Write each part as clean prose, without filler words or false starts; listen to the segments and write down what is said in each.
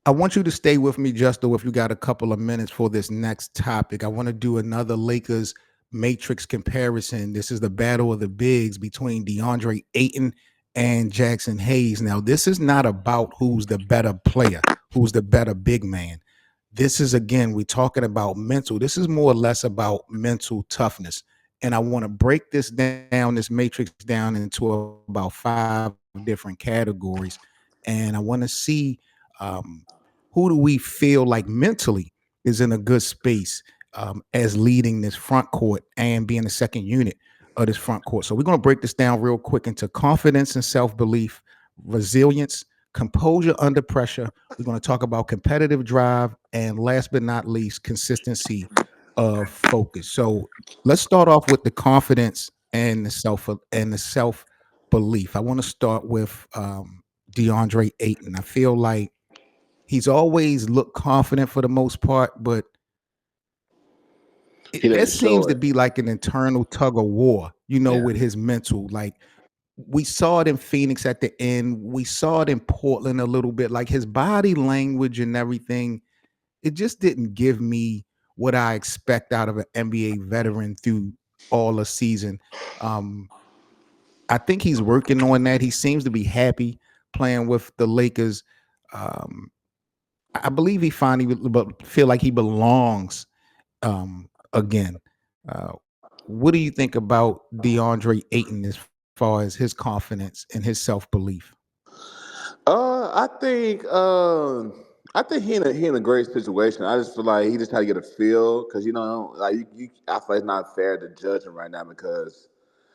I want you to stay with me, Justo, if you got a couple of minutes for this next topic. I want to do another Lakers matrix comparison. This is the battle of the bigs between Deandre Ayton and Jaxson Hayes. Now, this is not about who's the better player, who's the better big man. This is, again, we're talking about mental. This is more or less about mental toughness. And I want to break this down, this matrix down into about 5 different categories. And I want to see um, who do we feel like mentally is in a good space as leading this front court and being the second unit of this front court. So we're going to break this down real quick into confidence and self-belief, resilience, composure under pressure. We're going to talk about competitive drive, and last but not least, consistency of focus. So let's start off with the confidence and the self belief. I want to start with DeAndre Ayton. I feel like he's always looked confident for the most part, but He there doesn't seems show to it. be like an internal tug of war, Yeah. with his mental. Like we saw it in Phoenix at the end, we saw it in Portland a little bit. Like his body language and everything, it just didn't give me what I expect out of an NBA veteran through all the season. Um, I think he's working on that. He seems to be happy playing with the Lakers. Um, I believe he finally feel like he belongs again. Uh, what do you think about DeAndre Ayton as far as his confidence and his self belief? Uh, I think um, I think he in a great situation. I just feel like he just had to get a feel because like I feel like it's not fair to judge him right now because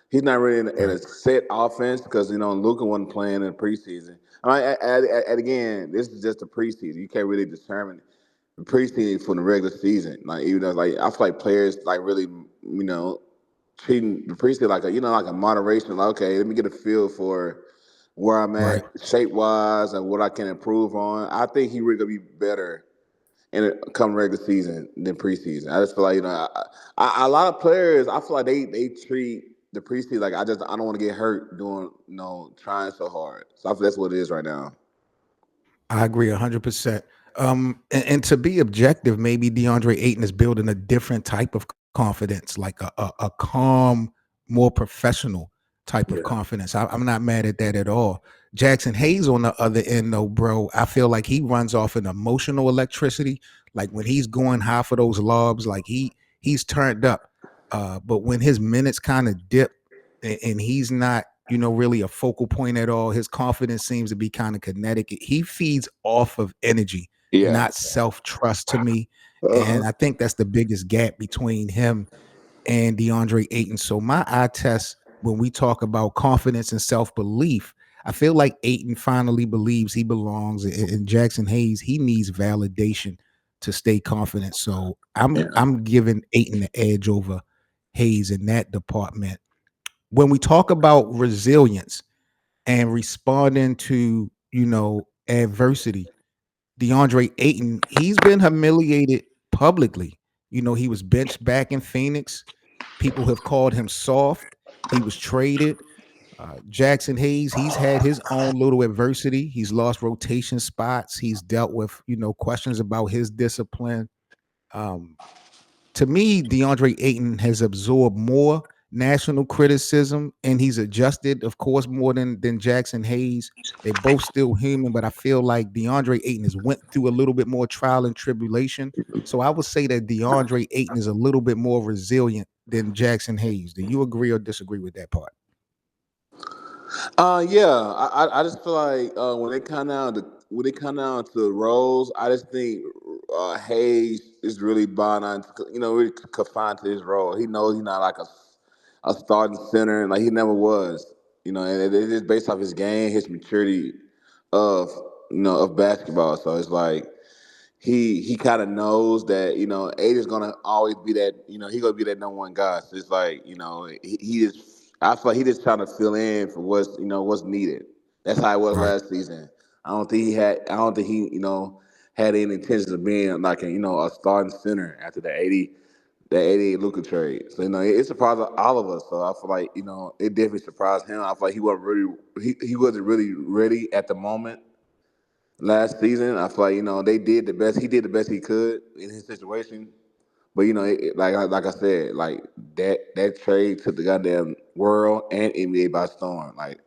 he's not really in a Right. set offense because Luka wasn't playing in the preseason. I mean, and again, this is just the preseason. You can't really determine the preseason from the regular season. Like even though like I feel like players like really treating the preseason like a moderation. Like okay, let me get a feel for where I'm at Right. shape wise and what I can improve on. I think he really gonna be better in it come regular season than preseason. I just feel like a lot of players. I feel like they treat the preseason like I don't want to get hurt doing trying so hard. So I feel that's what it is right now. I agree 100%. And to be objective, maybe DeAndre Ayton is building a different type of confidence, like a calm, more professional type of Yeah. confidence. I'm not mad at that at all. Jaxson Hayes on the other end, though, bro, I feel like he runs off an emotional electricity. Like when he's going high for those lobs, like he's turned up. But when his minutes kind of dip and he's not, really a focal point at all, his confidence seems to be kind of kinetic. He feeds off of energy, Yeah. not self trust to me. Uh-huh. And I think that's the biggest gap between him and DeAndre Ayton. So my eye test when we talk about confidence and self belief, I feel like Ayton finally believes he belongs, and Jaxson Hayes he needs validation to stay confident. So Yeah. I'm giving Ayton the edge over Hayes in that department. When we talk about resilience and responding to adversity, DeAndre Ayton, he's been humiliated publicly. He was benched back in Phoenix. People have called him soft. He was traded. Jaxson Hayes, he's had his own little adversity. He's lost rotation spots. He's dealt with, questions about his discipline. Um, to me, DeAndre Ayton has absorbed more national criticism and he's adjusted, of course, more than Jaxson Hayes. They're both still human, but I feel like DeAndre Ayton has went through a little bit more trial and tribulation. So I would say that DeAndre Ayton is a little bit more resilient than Jaxson Hayes. Do you agree or disagree with that part? Yeah, I just feel like when they come down to the roles, I just think Hayes is really buying on, really confined to his role. He knows he's not like a starting center, and like he never was, and it is based off his game, his maturity of of basketball. So it's like he kind of knows that Aid is gonna always be that he gonna be that number one guy. So it's like he just I feel like he just trying to fill in for what's needed. That's how it was Right. last season. I don't think he had any intentions of being like a starting center after the 88 Luka trade. So it surprised all of us. So I feel like it definitely surprised him. I feel like he wasn't really ready at the moment last season. I feel like they did the best. He did the best he could in his situation. But like I said, like that trade took the goddamn world and NBA by storm. Like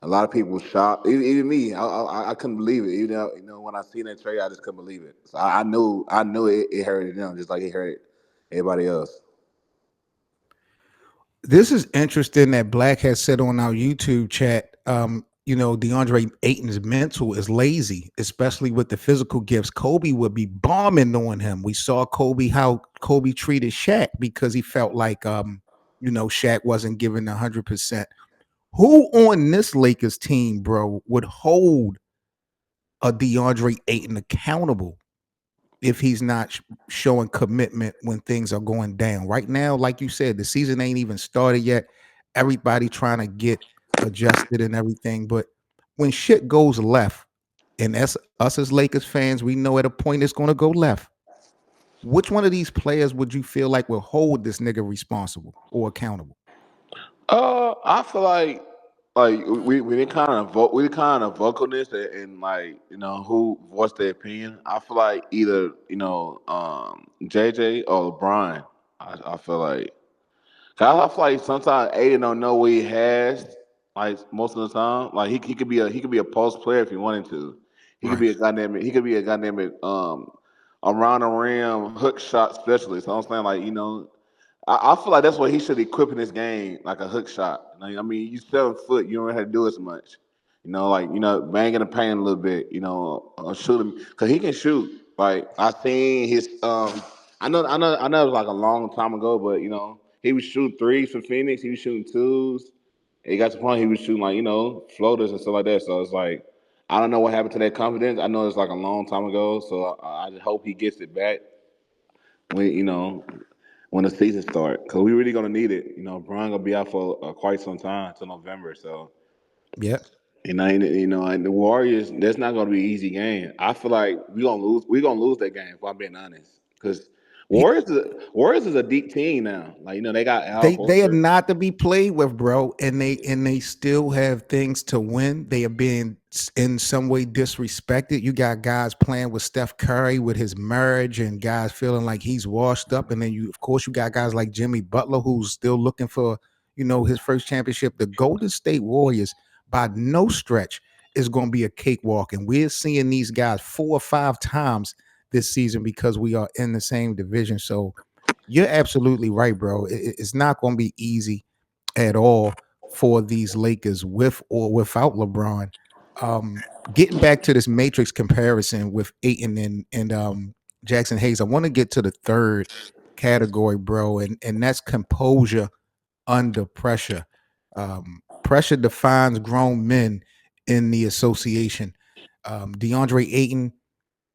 a lot of people shocked, even me. I couldn't believe it. Even though, when I seen that trade, I just couldn't believe it. So I knew it hurted them just like it hurt everybody else. This is interesting that Black has said on our YouTube chat. DeAndre Ayton's mental is lazy, especially with the physical gifts. Kobe would be bombing on him. We saw how Kobe treated Shaq because he felt like Shaq wasn't giving 100%. Who on this Lakers team, bro, would hold a DeAndre Ayton accountable if he's not showing commitment when things are going down? Right now, like you said, the season ain't even started yet. Everybody trying to get adjusted and everything. But when shit goes left, and us as Lakers fans, we know at a point it's going to go left. Which one of these players would you feel like will hold this nigga responsible or accountable? I feel like we did kind of we did kind of vocalness and like who voiced their opinion. I feel like either JJ or LeBron. I feel like. 'Cause I feel like sometimes Aiden don't know what he has. Like most of the time, like he could be a post player if he wanted to. He could Right. be a goddamn he could be a goddamn around the rim hook shot specialist. So I'm saying like I feel like that's what he should equip in this game, like a hook shot. I mean, you 7 foot, you don't have to do as much. Like banging the paint a little bit. Shoot him because he can shoot. Like I seen his. I know it was like a long time ago, but he was shooting threes for Phoenix. He was shooting twos. It got to the point he was shooting like floaters and stuff like that. So it's like I don't know what happened to that confidence. I know it's like a long time ago, so I just hope he gets it back when when the season start, because we really gonna need it. Brian gonna be out for quite some time till November, so Yep. and the Warriors, that's not gonna be an easy game. I feel like we gonna lose. We gonna lose that game if I'm being honest, because Warriors is a deep team now. Like they got Al They are Horford. not to be played with, bro, and they still have things to win. They are being in some way disrespected. You got guys playing with Steph Curry with his marriage, and guys feeling like he's washed up. And then of course, you got guys like Jimmy Butler who's still looking for his first championship. The Golden State Warriors, by no stretch, is going to be a cakewalk, and we're seeing these guys 4 or 5 times this season because we are in the same division. So you're absolutely right, bro. It's not going to be easy at all for these Lakers with or without LeBron. Getting back to this Matrix comparison with Aiton and Jaxson Hayes, I want to get to the third category, bro, and that's composure under pressure. Pressure defines grown men in the association. DeAndre Ayton,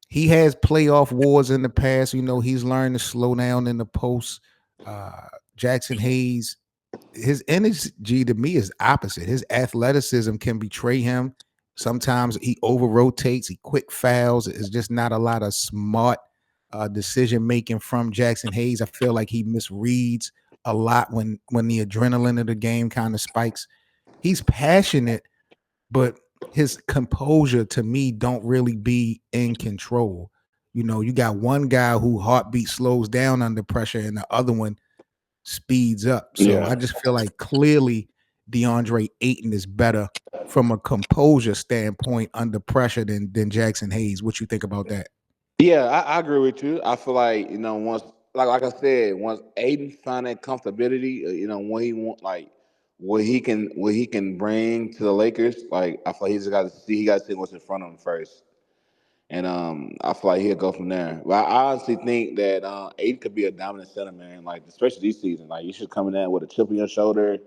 he has playoff wars in the past. He's learned to slow down in the post. Uh, Jaxson Hayes, his energy to me is opposite. His athleticism can betray him. Sometimes he over rotates, he quick fouls. It's just not a lot of smart decision making from Jaxson Hayes. I feel like he misreads a lot when the adrenaline of the game kind of spikes. He's passionate, but his composure to me don't really be in control. You got one guy who heartbeat slows down under pressure and the other one speeds up. So I Yeah, just feel like clearly DeAndre Ayton is better from a composure standpoint under pressure than Jaxson Hayes. What you think about that? yeah, I agree with you. I feel like once like I said, once Aiden find that comfortability, when he want like what he can bring to the Lakers, like I feel like he's got to see he got to see what's in front of him first. And I feel like he'll go from there. But I honestly think that Aiden could be a dominant center, man. Like especially this season, like you should come in there with a chip on your shoulder.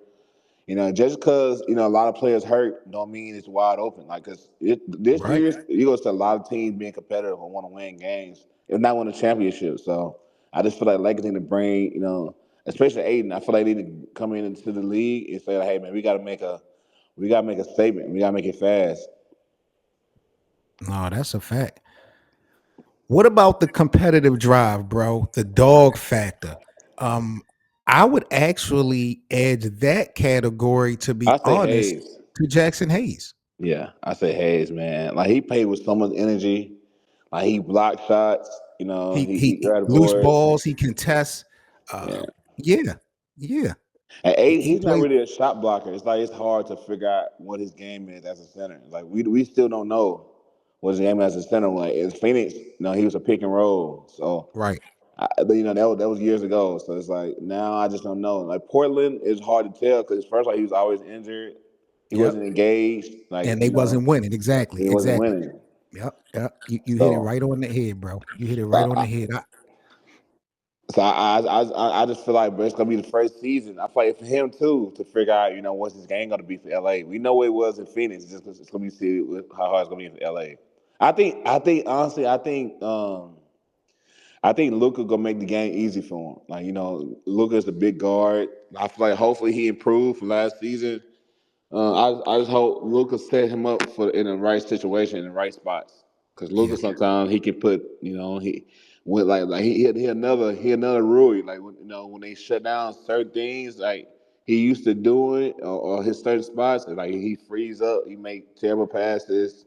Just because a lot of players hurt, don't mean it's wide open. Like, cause this Right. year you gonna see a lot of teams being competitive and want to win games, if not win a championship. So I just feel like Lakers need to bring, especially Aiden. I feel like they need to come into the league and say, like, hey man, we gotta make a statement. We gotta make it fast. No, that's a fact. What about the competitive drive, bro? The dog factor. Um, I would actually edge that category, to be I say honest, Hayes. to Jaxson Hayes. Yeah, I say Hayes, man. Like he played with so much energy. Like he blocked shots. You know, he He grabbed the loose boards. balls, he contests. Yeah. Yeah, yeah. And He, Aiden, he he's not plays really a shot blocker. It's like it's hard to figure out what his game is as a center. Like we still don't know what his game as a center. Like in Phoenix, he was a pick and roll. So right. but that was years ago. So it's like now I just don't know. Like Portland is hard to tell because first, like he was always injured. He Yep. wasn't engaged. Like And they wasn't winning. Exactly. he wasn't Exactly. winning. Yep. Yep. You hit it So right on the head, bro. You hit it so right on the head. I just feel like, bro, it's gonna be the first season. I feel like for him too to figure out, what's his game gonna be for LA. We know what it was in Phoenix, just 'cause it's gonna be see how hard it's gonna be for LA. I think honestly, I think Luka gonna make the game easy for him. Like Luka's a big guard. I feel like hopefully he improved from last season. I just hope Lucas set him up for in the right situation in the right spots. Because Yeah. Lucas sometimes he can put he with like he another Rui like when they shut down certain things like he used to do it or his certain spots like he frees up he make terrible passes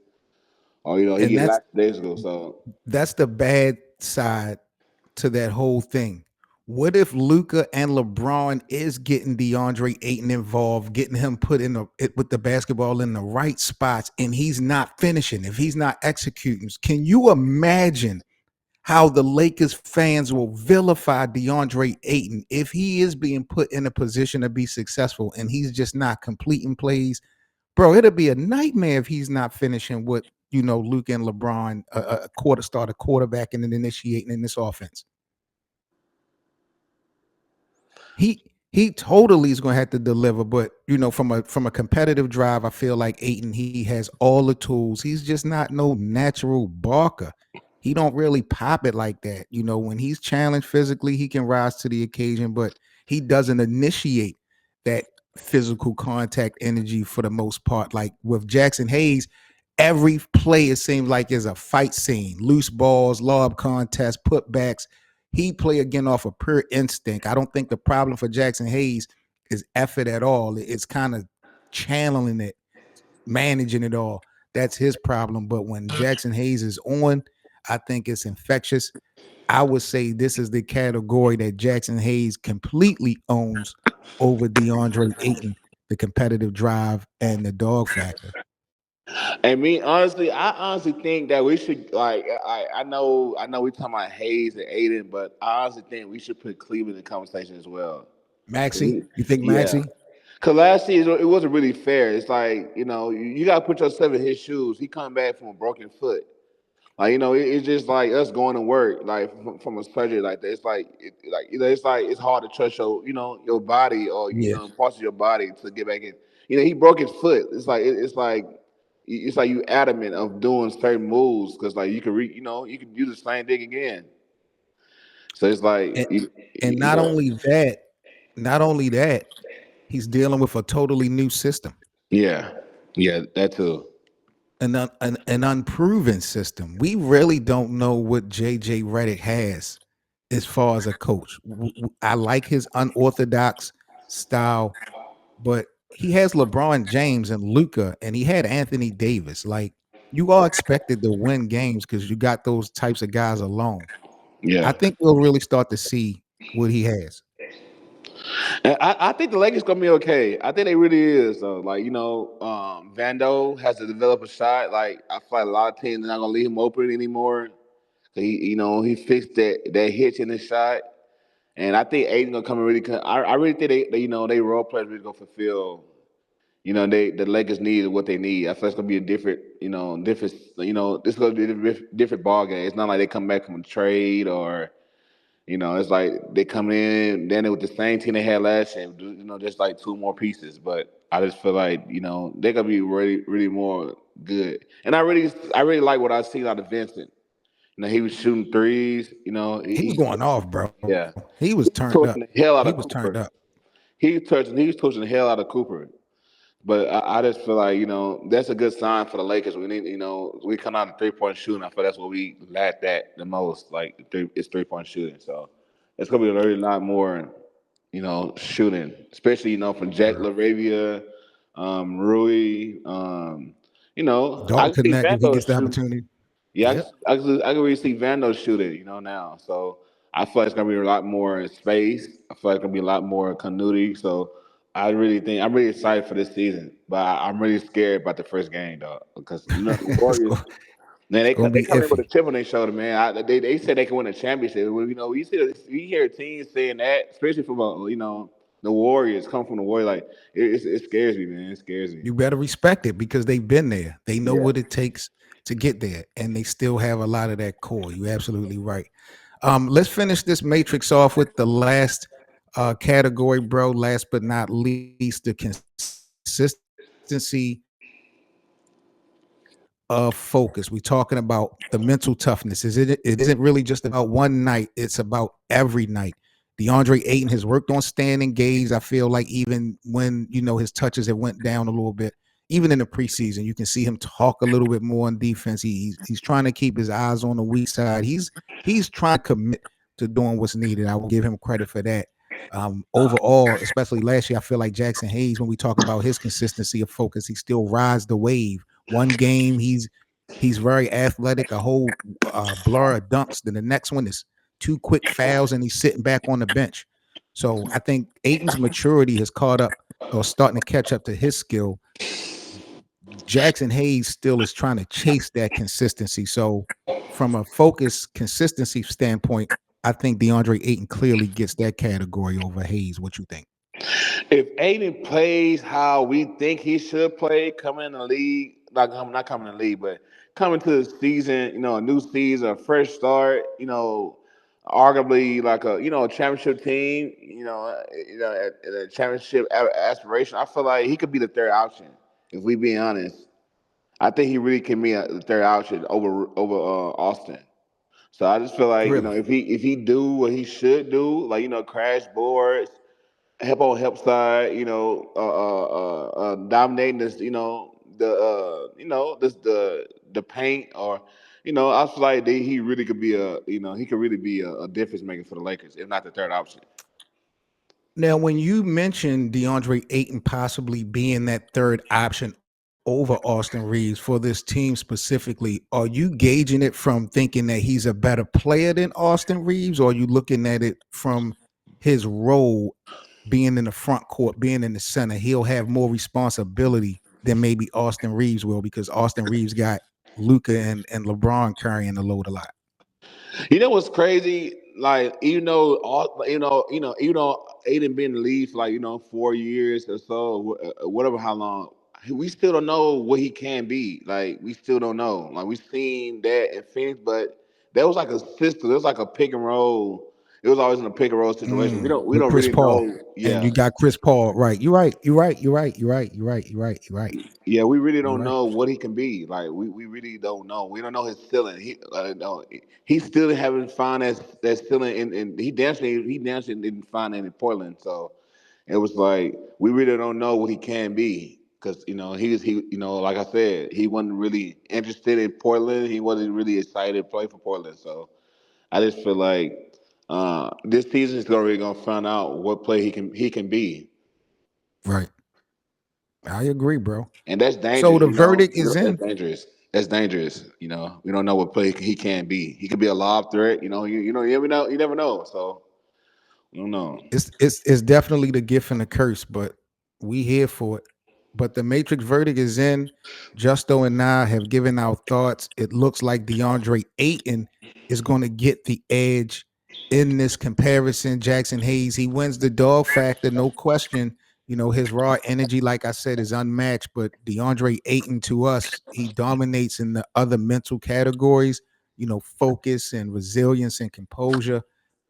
or he And get lackadaisical. So that's the bad side to that whole thing. What if Luca and LeBron is getting DeAndre Ayton involved, getting him put in with the basketball in the right spots, and he's not finishing? If he's not executing, can you imagine how the Lakers fans will vilify DeAndre Ayton if he is being put in a position to be successful and he's just not completing plays? Bro, it'll be a nightmare if he's not finishing what Luke and LeBron, a quarterback and then initiating in this offense. He totally is going to have to deliver, but from a competitive drive, I feel like Aiton, he has all the tools. He's just not no natural barker. He don't really pop it like that. When he's challenged physically, he can rise to the occasion, but he doesn't initiate that physical contact energy for the most part. Like with Jaxson Hayes, every play it seems like is a fight scene. Loose balls, lob contests, putbacks. He play again off of pure instinct. I don't think the problem for Jaxson Hayes is effort at all. It's kind of channeling it, managing it all. That's his problem. But when Jaxson Hayes is on, I think it's infectious. I would say this is the category that Jaxson Hayes completely owns over DeAndre Ayton, the competitive drive and the dog factor. and me honestly, I honestly think that we should like I know we talking about Hayes and Aiden, but I honestly think we should put Cleveland in the conversation as well. Maxie, you think Yeah. Maxie? Cause last season it wasn't really fair. It's like you gotta put yourself in his shoes. He come back from a broken foot. Like it's just like us going to work, like from a surgery like that. It's like it's hard to trust your body or Yeah. parts of your body to get back in. He broke his foot. It's like you adamant of doing certain moves because like you can do the same thing again. So it's like And, you, and you know not only that, he's dealing with a totally new system, yeah, yeah, that too. an unproven system. We really don't know what JJ Redick has as far as a coach. I like his unorthodox style, but he has LeBron James and Luca, and he had Anthony Davis. Like you are expected to win games because you got those types of guys alone. I Yeah. think we'll really start to see what he has. And I think the Lakers gonna be okay. I think they really is though. Like Vando has to develop a shot. Like I feel like a lot of teams are not gonna leave him open anymore. He fixed that hitch in his shot, and I think Aiden gonna come and really. I really think they role players really gonna fulfill. The Lakers need what they need. I feel it's gonna be a different. This is gonna be a different ball game. It's not like they come back from a trade or it's like they come in then with the same team they had last year, just like two more pieces. But I just feel like they're gonna be really, really more good. And I really like what I seen out of Vincent. He was shooting threes. He was going off, bro. Yeah, He was turned up. torching the hell He out was of turned Cooper. up. He was torching the hell out of Cooper. But I just feel like that's a good sign for the Lakers. We need we come out of 3-point shooting. I feel that's what we lack that the most. Like it's 3-point shooting. So it's gonna be a really lot more shooting, especially from Jack Word. Laravia, Rui. I Dalton can see connect if he Vando gets the shoot. opportunity. Yeah, Yep. I can really see Vando shoot it, now. So I feel like it's gonna be a lot more space. I feel like it's gonna be a lot more continuity. So I really think I'm really excited for this season, but I'm really scared about the first game though, because the it's Warriors. going Man, it's they going to they be come in with a iffy. chip on their shoulder, man. They said they can win a championship. Well, we hear teams saying that, especially from the Warriors, come from the Warriors. Like it scares me, man. It scares me. You better respect it because they've been there. They know Yeah. what it takes to get there, and they still have a lot of that core. You're absolutely right. Let's finish this matrix off with the last category, bro. Last but not least, the consistency of focus. We're talking about the mental toughness. It isn't really just about one night, it's about every night. DeAndre Ayton has worked on staying engaged. I feel like even when his touches have went down a little bit, even in the preseason, you can see him talk a little bit more on defense. He's trying to keep his eyes on the weak side. He's trying to commit to doing what's needed. I will give him credit for that. Overall, especially last year, I feel like Jaxson Hayes, when we talk about his consistency of focus, he still rides the wave. One game he's very athletic, a whole blur of dunks. Then the next one is two quick fouls, and he's sitting back on the bench. So I think Aiton's maturity has caught up or starting to catch up to his skill. Jaxson Hayes still is trying to chase that consistency. So from a focus consistency standpoint, I think DeAndre Ayton clearly gets that category over Hayes. What you think? If Aiden plays how we think he should play, coming in the league, not coming in the league, but coming to the season, a new season, a fresh start, arguably like a championship team, at a championship aspiration, I feel like he could be the third option. If we being honest, I think he really can be the third option over Austin. So I just feel like Really? if he do what he should do, like crash boards, help on help side, dominating this, the paint, or I feel like he really could be he could really be a difference maker for the Lakers, if not the third option. Now, when you mentioned DeAndre Ayton possibly being that third option over Austin Reeves for this team specifically, are you gauging it from thinking that he's a better player than Austin Reeves, or are you looking at it from his role being in the front court, being in the center? He'll have more responsibility than maybe Austin Reeves will because Austin Reeves got Luca and LeBron carrying the load a lot. You know what's crazy? Like all Aiden been in the league for like 4 years or so, whatever how long. We still don't know what he can be. Like we still don't know. Like we seen that in Phoenix, but that was like a system. It was like a pick and roll. It was always in a pick and roll situation. We With don't Chris really Paul. know. And Yeah, you got Chris Paul, right? You're right. You're right. You're right. You're right. You're right. You're right. You're right. yeah, we really You're don't right. know what he can be. Like we really don't know. We don't know his ceiling. No, he still haven't found that ceiling, and he dancing didn't find it in Portland. So it was like we really don't know what he can be because like I said, he wasn't really interested in Portland. He wasn't really excited to play for Portland. So I just feel like this season is really gonna find out what play he can be. Right. I agree, bro. And that's So dangerous, the verdict is That's in. dangerous. That's dangerous. We don't know what play he can be. He could be a lob threat. You never know. You never know. So we don't know. It's definitely the gift and the curse, but we here for it. But the Matrix verdict is in. Justo and I have given our thoughts. It looks like DeAndre Ayton is going to get the edge in this comparison. Jaxson Hayes, he wins the dog factor, no question. His raw energy, like I said, is unmatched. But DeAndre Ayton, to us, he dominates in the other mental categories. Focus and resilience and composure.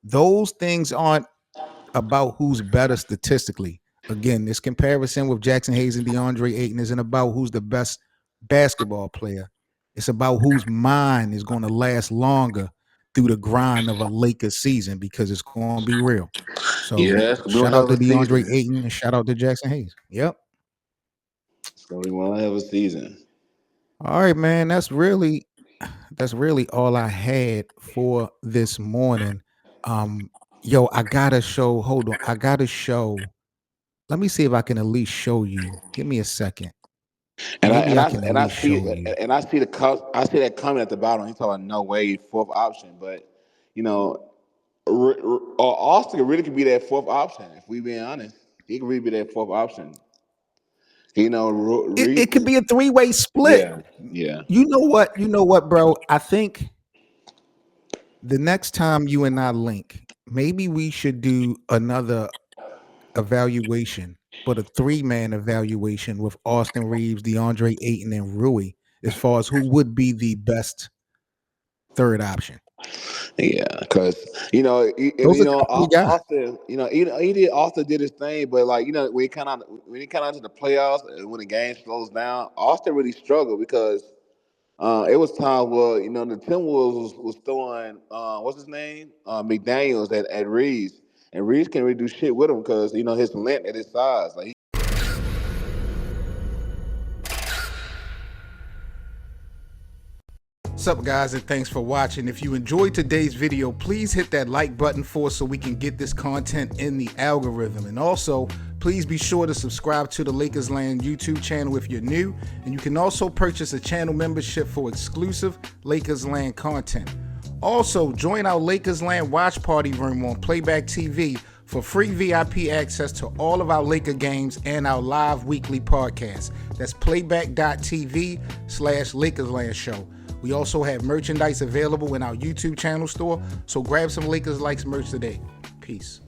Those things aren't about who's better statistically. Again, this comparison with Jaxson Hayes and DeAndre Ayton isn't about who's the best basketball player. It's about whose mind is going to last longer through the grind of a Lakers season because it's going to be real. So Yeah, it's gonna be shout one out hell to of a DeAndre season. Ayton and shout out to Jaxson Hayes. Yep. It's gonna be one hell of a season. All right, man. That's really all I had for this morning. Um, yo, I gotta show. Hold on, I gotta show. Let me see if I can at least show you. Give me a second. And I Maybe and I I can at and I least see show you. and I see I see that coming at the bottom. He's talking about no way fourth option, but you know, Austin really could be that fourth option. If we being honest, he could really be that fourth option. You know, It could be a three-way split. yeah, yeah, You know what? You know what, bro? I think the next time you and I link, maybe we should do another evaluation, but a three-man evaluation with Austin Reeves, DeAndre Ayton, and Rui, as far as who would be the best third option. yeah. Because Those are the three we got. Austin, he did Austin did his thing, but like when he kind of into the playoffs and when the game slows down, Austin really struggled because it was times where the Timberwolves was throwing what's his name McDaniel's at Reeves, and Reeves can't really do shit with him because his length at his size. Like What's up, guys, and thanks for watching. If you enjoyed today's video, please hit that like button for us so we can get this content in the algorithm. And also, please be sure to subscribe to the Lakers Land YouTube channel if you're new. And you can also purchase a channel membership for exclusive Lakers Land content. Also, join our Lakers Land watch party room on Playback TV for free VIP access to all of our Laker games and our live weekly podcast. That's playback.tv/LakersLand Show. We also have merchandise available in our YouTube channel store, so grab some Lakers Likes merch today. Peace.